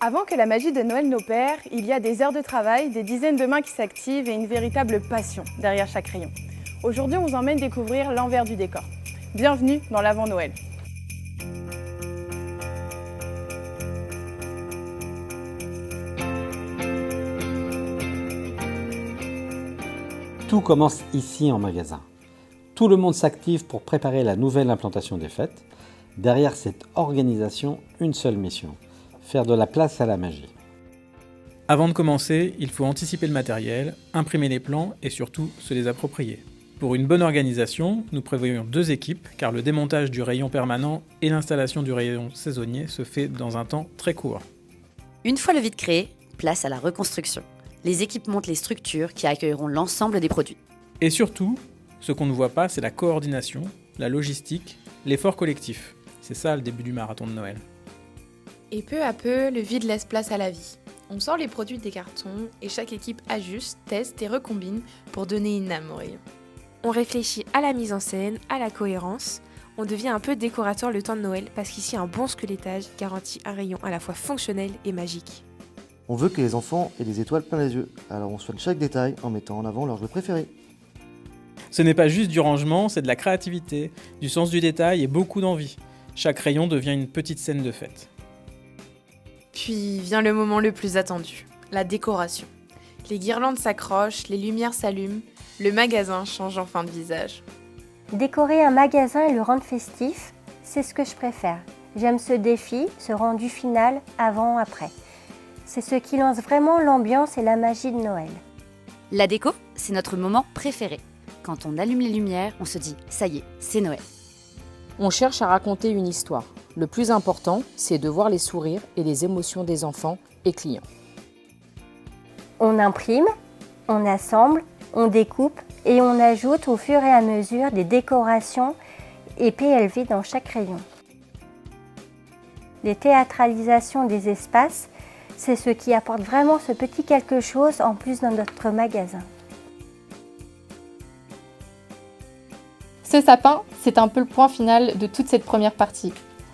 Avant que la magie de Noël n'opère, il y a des heures de travail, des dizaines de mains qui s'activent et une véritable passion derrière chaque rayon. Aujourd'hui, on vous emmène découvrir l'envers du décor. Bienvenue dans l'Avant-Noël. Tout commence ici en magasin. Tout le monde s'active pour préparer la nouvelle implantation des fêtes. Derrière cette organisation, une seule mission, faire de la place à la magie. Avant de commencer, il faut anticiper le matériel, imprimer les plans et surtout se les approprier. Pour une bonne organisation, nous prévoyons 2 équipes car le démontage du rayon permanent et l'installation du rayon saisonnier se fait dans un temps très court. Une fois le vide créé, place à la reconstruction. Les équipes montent les structures qui accueilleront l'ensemble des produits. Et surtout, ce qu'on ne voit pas, c'est la coordination, la logistique, l'effort collectif. C'est ça le début du marathon de Noël. Et peu à peu, le vide laisse place à la vie. On sort les produits des cartons et chaque équipe ajuste, teste et recombine pour donner une âme au rayon. On réfléchit à la mise en scène, à la cohérence. On devient un peu décorateur le temps de Noël parce qu'ici un bon squelettage garantit un rayon à la fois fonctionnel et magique. On veut que les enfants aient des étoiles plein les yeux, alors on soigne chaque détail en mettant en avant leur jouet préféré. Ce n'est pas juste du rangement, c'est de la créativité, du sens du détail et beaucoup d'envie. Chaque rayon devient une petite scène de fête. Puis vient le moment le plus attendu, la décoration. Les guirlandes s'accrochent, les lumières s'allument, le magasin change enfin de visage. Décorer un magasin et le rendre festif, c'est ce que je préfère. J'aime ce défi, ce rendu final avant-après. C'est ce qui lance vraiment l'ambiance et la magie de Noël. La déco, c'est notre moment préféré. Quand on allume les lumières, on se dit « ça y est, c'est Noël ». On cherche à raconter une histoire. Le plus important, c'est de voir les sourires et les émotions des enfants et clients. On imprime, on assemble, on découpe et on ajoute au fur et à mesure des décorations et PLV dans chaque rayon. Les théâtralisations des espaces, c'est ce qui apporte vraiment ce petit quelque chose en plus dans notre magasin. Ce sapin, c'est un peu le point final de toute cette première partie.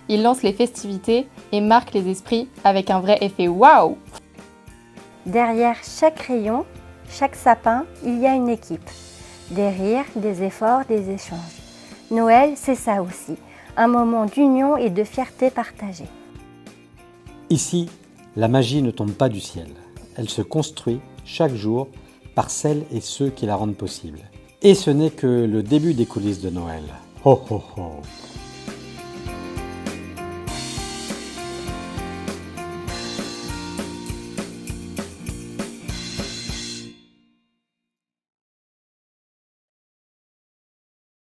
Il lance les festivités et marque les esprits avec un vrai effet waouh! Derrière chaque rayon, chaque sapin, il y a une équipe. Des rires, des efforts, des échanges. Noël, c'est ça aussi, un moment d'union et de fierté partagée. Ici, la magie ne tombe pas du ciel. Elle se construit chaque jour par celles et ceux qui la rendent possible. Et ce n'est que le début des coulisses de Noël. Ho ho ho!